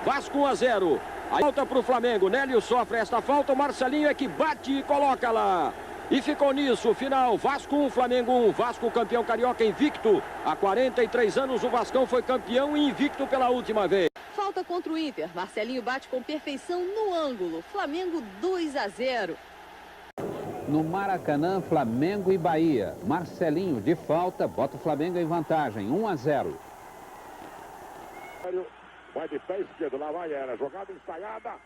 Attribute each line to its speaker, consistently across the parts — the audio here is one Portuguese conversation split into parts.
Speaker 1: Vasco 1-0. A falta para o Flamengo. Nélio sofre esta falta. O Marcelinho é que bate e coloca lá. E ficou nisso. Final. Vasco 1, Flamengo 1. Vasco campeão carioca invicto. Há 43 anos o Vascão foi campeão e invicto pela última vez.
Speaker 2: Falta contra o Inter. Marcelinho bate com perfeição no ângulo. Flamengo 2-0.
Speaker 3: No Maracanã, Flamengo e Bahia. Marcelinho, de falta, bota o Flamengo em vantagem, 1-0.
Speaker 4: Vai de pé esquerdo, lá vai era, jogada ensaiada.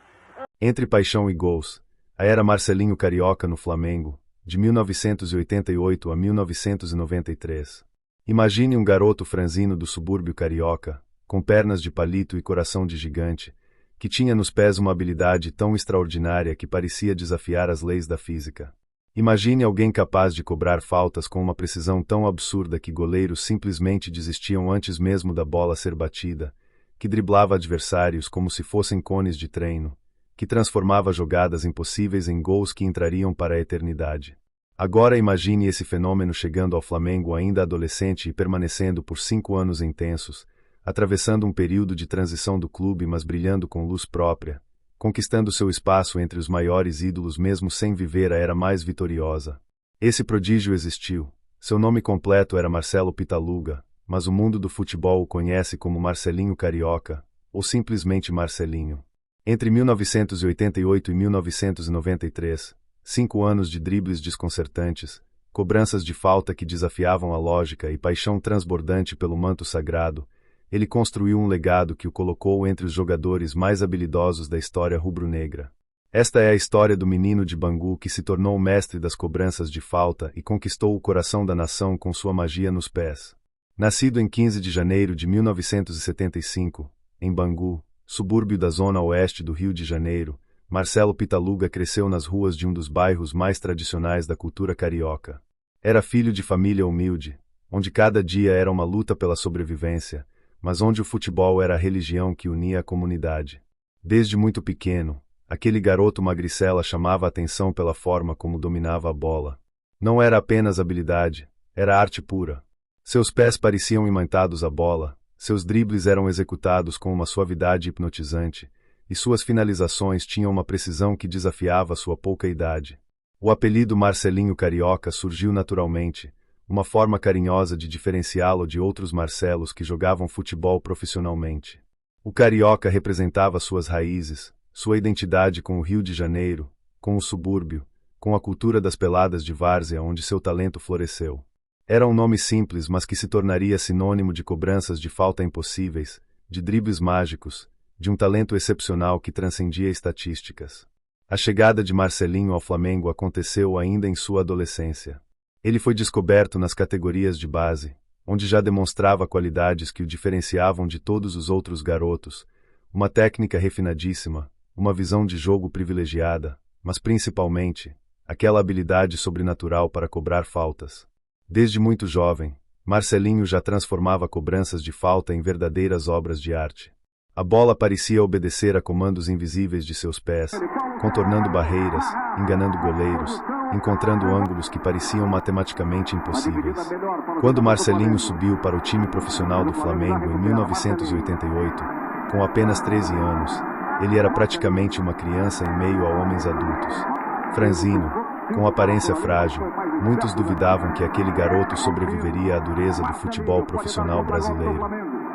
Speaker 5: Entre paixão e gols, a era Marcelinho Carioca no Flamengo, de 1988 a 1993. Imagine um garoto franzino do subúrbio carioca, com pernas de palito e coração de gigante, que tinha nos pés uma habilidade tão extraordinária que parecia desafiar as leis da física. Imagine alguém capaz de cobrar faltas com uma precisão tão absurda que goleiros simplesmente desistiam antes mesmo da bola ser batida, que driblava adversários como se fossem cones de treino, que transformava jogadas impossíveis em gols que entrariam para a eternidade. Agora imagine esse fenômeno chegando ao Flamengo ainda adolescente e permanecendo por 5 anos intensos, atravessando um período de transição do clube mas brilhando com luz própria, conquistando seu espaço entre os maiores ídolos mesmo sem viver a era mais vitoriosa. Esse prodígio existiu. Seu nome completo era Marcelo Pitaluga, mas o mundo do futebol o conhece como Marcelinho Carioca, ou simplesmente Marcelinho. Entre 1988 e 1993, 5 anos de dribles desconcertantes, cobranças de falta que desafiavam a lógica e paixão transbordante pelo manto sagrado, ele construiu um legado que o colocou entre os jogadores mais habilidosos da história rubro-negra. Esta é a história do menino de Bangu que se tornou mestre das cobranças de falta e conquistou o coração da nação com sua magia nos pés. Nascido em 15 de janeiro de 1975, em Bangu, subúrbio da zona oeste do Rio de Janeiro, Marcelo Pitaluga cresceu nas ruas de um dos bairros mais tradicionais da cultura carioca. Era filho de família humilde, onde cada dia era uma luta pela sobrevivência, mas onde o futebol era a religião que unia a comunidade. Desde muito pequeno, aquele garoto magricela chamava a atenção pela forma como dominava a bola. Não era apenas habilidade, era arte pura. Seus pés pareciam imantados à bola, seus dribles eram executados com uma suavidade hipnotizante, e suas finalizações tinham uma precisão que desafiava sua pouca idade. O apelido Marcelinho Carioca surgiu naturalmente, uma forma carinhosa de diferenciá-lo de outros Marcelos que jogavam futebol profissionalmente. O carioca representava suas raízes, sua identidade com o Rio de Janeiro, com o subúrbio, com a cultura das peladas de várzea onde seu talento floresceu. Era um nome simples, mas que se tornaria sinônimo de cobranças de falta impossíveis, de dribles mágicos, de um talento excepcional que transcendia estatísticas. A chegada de Marcelinho ao Flamengo aconteceu ainda em sua adolescência. Ele foi descoberto nas categorias de base, onde já demonstrava qualidades que o diferenciavam de todos os outros garotos, uma técnica refinadíssima, uma visão de jogo privilegiada, mas principalmente, aquela habilidade sobrenatural para cobrar faltas. Desde muito jovem, Marcelinho já transformava cobranças de falta em verdadeiras obras de arte. A bola parecia obedecer a comandos invisíveis de seus pés, contornando barreiras, enganando goleiros, encontrando ângulos que pareciam matematicamente impossíveis. Quando Marcelinho subiu para o time profissional do Flamengo em 1988, com apenas 13 anos, ele era praticamente uma criança em meio a homens adultos. Franzino, com aparência frágil, muitos duvidavam que aquele garoto sobreviveria à dureza do futebol profissional brasileiro.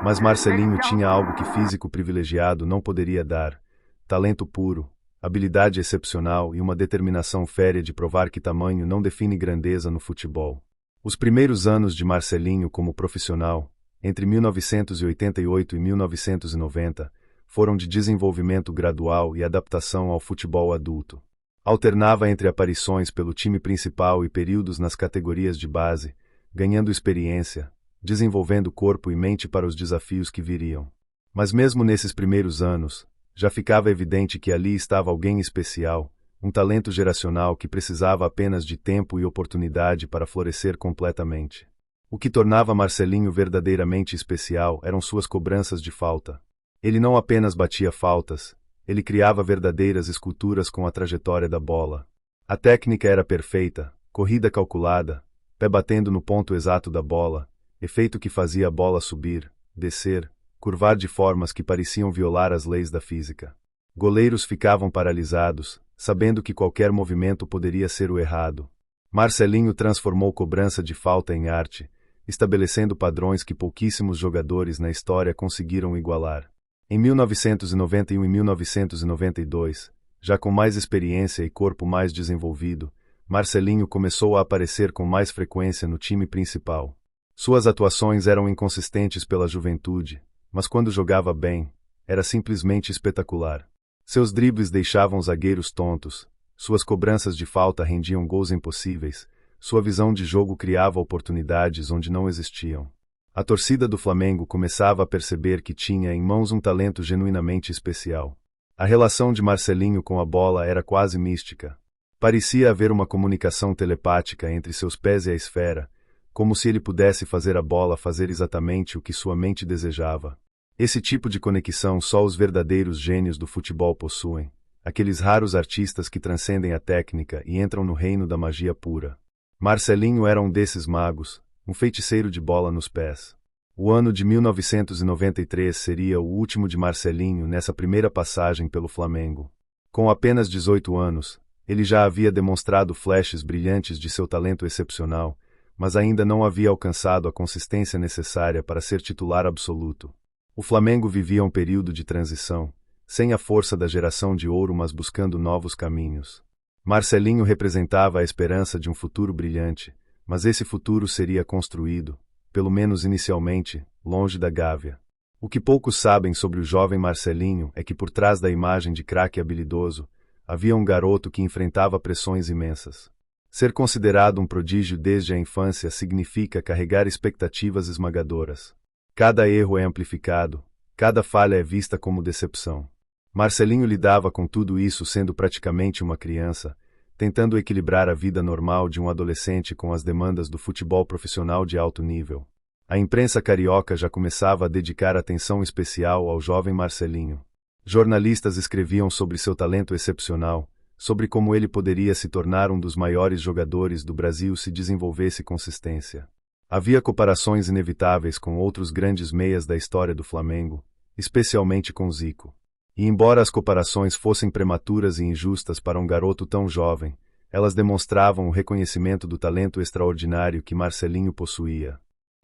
Speaker 5: Mas Marcelinho tinha algo que físico privilegiado não poderia dar: talento puro, habilidade excepcional e uma determinação férrea de provar que tamanho não define grandeza no futebol. Os primeiros anos de Marcelinho como profissional, entre 1988 e 1990, foram de desenvolvimento gradual e adaptação ao futebol adulto. Alternava entre aparições pelo time principal e períodos nas categorias de base, ganhando experiência, desenvolvendo corpo e mente para os desafios que viriam. Mas mesmo nesses primeiros anos, já ficava evidente que ali estava alguém especial, um talento geracional que precisava apenas de tempo e oportunidade para florescer completamente. O que tornava Marcelinho verdadeiramente especial eram suas cobranças de falta. Ele não apenas batia faltas, ele criava verdadeiras esculturas com a trajetória da bola. A técnica era perfeita, corrida calculada, pé batendo no ponto exato da bola, efeito que fazia a bola subir, descer, curvar de formas que pareciam violar as leis da física. Goleiros ficavam paralisados, sabendo que qualquer movimento poderia ser o errado. Marcelinho transformou cobrança de falta em arte, estabelecendo padrões que pouquíssimos jogadores na história conseguiram igualar. Em 1991 e 1992, já com mais experiência e corpo mais desenvolvido, Marcelinho começou a aparecer com mais frequência no time principal. Suas atuações eram inconsistentes pela juventude, mas quando jogava bem, era simplesmente espetacular. Seus dribles deixavam zagueiros tontos, suas cobranças de falta rendiam gols impossíveis, sua visão de jogo criava oportunidades onde não existiam. A torcida do Flamengo começava a perceber que tinha em mãos um talento genuinamente especial. A relação de Marcelinho com a bola era quase mística. Parecia haver uma comunicação telepática entre seus pés e a esfera, como se ele pudesse fazer a bola fazer exatamente o que sua mente desejava. Esse tipo de conexão só os verdadeiros gênios do futebol possuem, aqueles raros artistas que transcendem a técnica e entram no reino da magia pura. Marcelinho era um desses magos, um feiticeiro de bola nos pés. O ano de 1993 seria o último de Marcelinho nessa primeira passagem pelo Flamengo. Com apenas 18 anos, ele já havia demonstrado flashes brilhantes de seu talento excepcional, mas ainda não havia alcançado a consistência necessária para ser titular absoluto. O Flamengo vivia um período de transição, sem a força da geração de ouro, mas buscando novos caminhos. Marcelinho representava a esperança de um futuro brilhante, mas esse futuro seria construído, pelo menos inicialmente, longe da Gávea. O que poucos sabem sobre o jovem Marcelinho é que por trás da imagem de craque habilidoso, havia um garoto que enfrentava pressões imensas. Ser considerado um prodígio desde a infância significa carregar expectativas esmagadoras. Cada erro é amplificado, cada falha é vista como decepção. Marcelinho lidava com tudo isso sendo praticamente uma criança, tentando equilibrar a vida normal de um adolescente com as demandas do futebol profissional de alto nível. A imprensa carioca já começava a dedicar atenção especial ao jovem Marcelinho. Jornalistas escreviam sobre seu talento excepcional, sobre como ele poderia se tornar um dos maiores jogadores do Brasil se desenvolvesse consistência. Havia comparações inevitáveis com outros grandes meias da história do Flamengo, especialmente com Zico. E embora as comparações fossem prematuras e injustas para um garoto tão jovem, elas demonstravam o reconhecimento do talento extraordinário que Marcelinho possuía.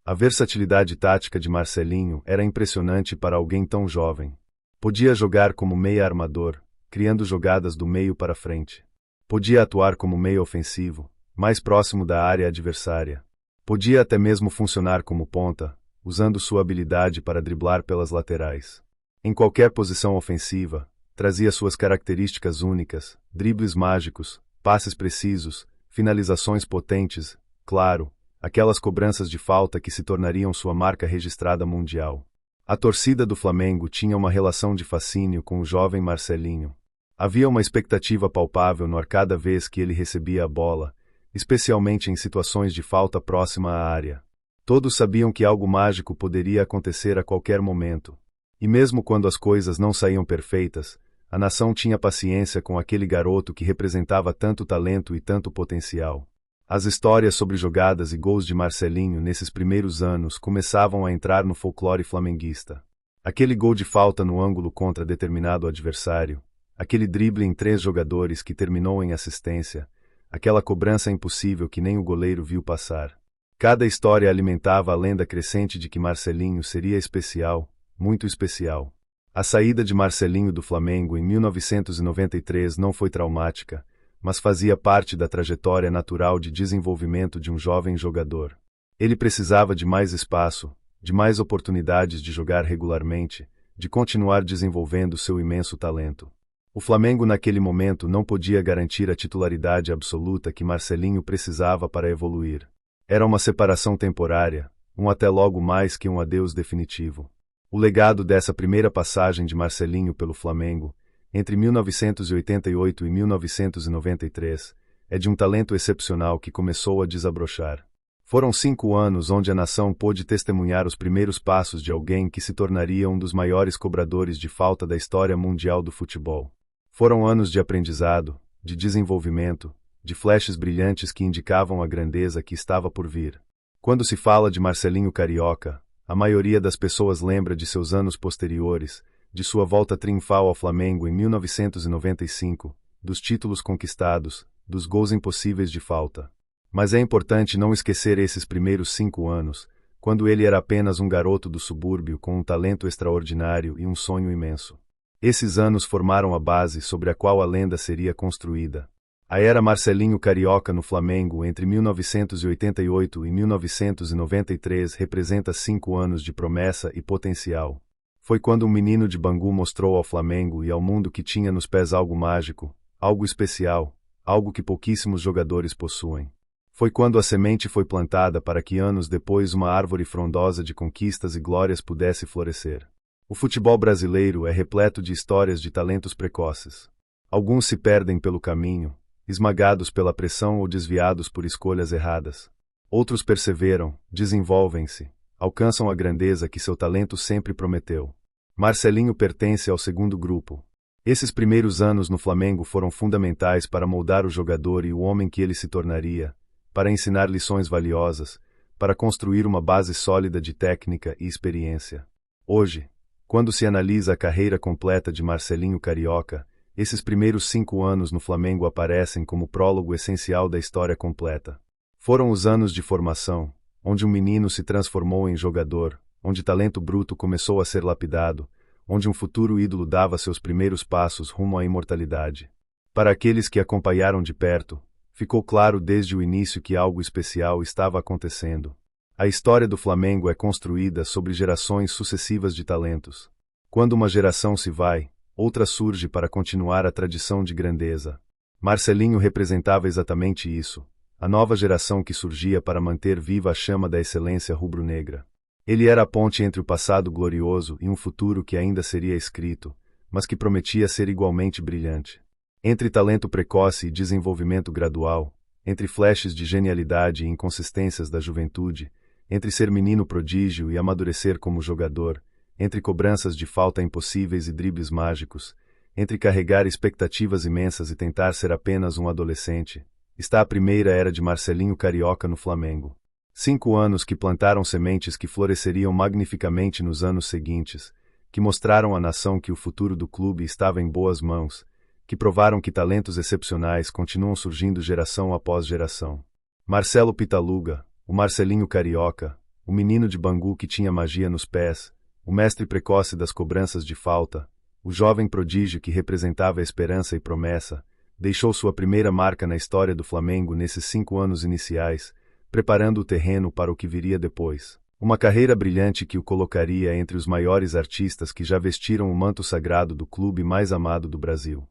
Speaker 5: A versatilidade tática de Marcelinho era impressionante para alguém tão jovem. Podia jogar como meia armador, criando jogadas do meio para frente. Podia atuar como meia ofensivo, mais próximo da área adversária. Podia até mesmo funcionar como ponta, usando sua habilidade para driblar pelas laterais. Em qualquer posição ofensiva, trazia suas características únicas, dribles mágicos, passes precisos, finalizações potentes, claro, aquelas cobranças de falta que se tornariam sua marca registrada mundial. A torcida do Flamengo tinha uma relação de fascínio com o jovem Marcelinho. Havia uma expectativa palpável no ar cada vez que ele recebia a bola, especialmente em situações de falta próxima à área. Todos sabiam que algo mágico poderia acontecer a qualquer momento. E mesmo quando as coisas não saíam perfeitas, a nação tinha paciência com aquele garoto que representava tanto talento e tanto potencial. As histórias sobre jogadas e gols de Marcelinho nesses primeiros anos começavam a entrar no folclore flamenguista. Aquele gol de falta no ângulo contra determinado adversário, aquele drible em 3 jogadores que terminou em assistência, aquela cobrança impossível que nem o goleiro viu passar. Cada história alimentava a lenda crescente de que Marcelinho seria especial, muito especial. A saída de Marcelinho do Flamengo em 1993 não foi traumática, mas fazia parte da trajetória natural de desenvolvimento de um jovem jogador. Ele precisava de mais espaço, de mais oportunidades de jogar regularmente, de continuar desenvolvendo seu imenso talento. O Flamengo naquele momento não podia garantir a titularidade absoluta que Marcelinho precisava para evoluir. Era uma separação temporária, um até logo mais que um adeus definitivo. O legado dessa primeira passagem de Marcelinho pelo Flamengo, entre 1988 e 1993, é de um talento excepcional que começou a desabrochar. Foram 5 anos onde a nação pôde testemunhar os primeiros passos de alguém que se tornaria um dos maiores cobradores de falta da história mundial do futebol. Foram anos de aprendizado, de desenvolvimento, de flashes brilhantes que indicavam a grandeza que estava por vir. Quando se fala de Marcelinho Carioca, A maioria das pessoas lembra de seus anos posteriores, de sua volta triunfal ao Flamengo em 1995, dos títulos conquistados, dos gols impossíveis de falta. Mas é importante não esquecer esses primeiros 5 anos, quando ele era apenas um garoto do subúrbio com um talento extraordinário e um sonho imenso. Esses anos formaram a base sobre a qual a lenda seria construída. A era Marcelinho Carioca no Flamengo entre 1988 e 1993 representa 5 anos de promessa e potencial. Foi quando um menino de Bangu mostrou ao Flamengo e ao mundo que tinha nos pés algo mágico, algo especial, algo que pouquíssimos jogadores possuem. Foi quando a semente foi plantada para que anos depois uma árvore frondosa de conquistas e glórias pudesse florescer. O futebol brasileiro é repleto de histórias de talentos precoces. Alguns se perdem pelo caminho, esmagados pela pressão ou desviados por escolhas erradas. Outros perseveram, desenvolvem-se, alcançam a grandeza que seu talento sempre prometeu. Marcelinho pertence ao segundo grupo. Esses primeiros anos no Flamengo foram fundamentais para moldar o jogador e o homem que ele se tornaria, para ensinar lições valiosas, para construir uma base sólida de técnica e experiência. Hoje, quando se analisa a carreira completa de Marcelinho Carioca, esses primeiros 5 anos no Flamengo aparecem como prólogo essencial da história completa. Foram os anos de formação, onde um menino se transformou em jogador, onde talento bruto começou a ser lapidado, onde um futuro ídolo dava seus primeiros passos rumo à imortalidade. Para aqueles que acompanharam de perto, ficou claro desde o início que algo especial estava acontecendo. A história do Flamengo é construída sobre gerações sucessivas de talentos. Quando uma geração se vai, outra surge para continuar a tradição de grandeza. Marcelinho representava exatamente isso, a nova geração que surgia para manter viva a chama da excelência rubro-negra. Ele era a ponte entre o passado glorioso e um futuro que ainda seria escrito, mas que prometia ser igualmente brilhante. Entre talento precoce e desenvolvimento gradual, entre flashes de genialidade e inconsistências da juventude, entre ser menino prodígio e amadurecer como jogador, entre cobranças de falta impossíveis e dribles mágicos, entre carregar expectativas imensas e tentar ser apenas um adolescente, está a primeira era de Marcelinho Carioca no Flamengo. 5 anos que plantaram sementes que floresceriam magnificamente nos anos seguintes, que mostraram à nação que o futuro do clube estava em boas mãos, que provaram que talentos excepcionais continuam surgindo geração após geração. Marcelo Pitaluga, o Marcelinho Carioca, o menino de Bangu que tinha magia nos pés, o mestre precoce das cobranças de falta, o jovem prodígio que representava a esperança e promessa, deixou sua primeira marca na história do Flamengo nesses 5 anos iniciais, preparando o terreno para o que viria depois. Uma carreira brilhante que o colocaria entre os maiores artistas que já vestiram o manto sagrado do clube mais amado do Brasil.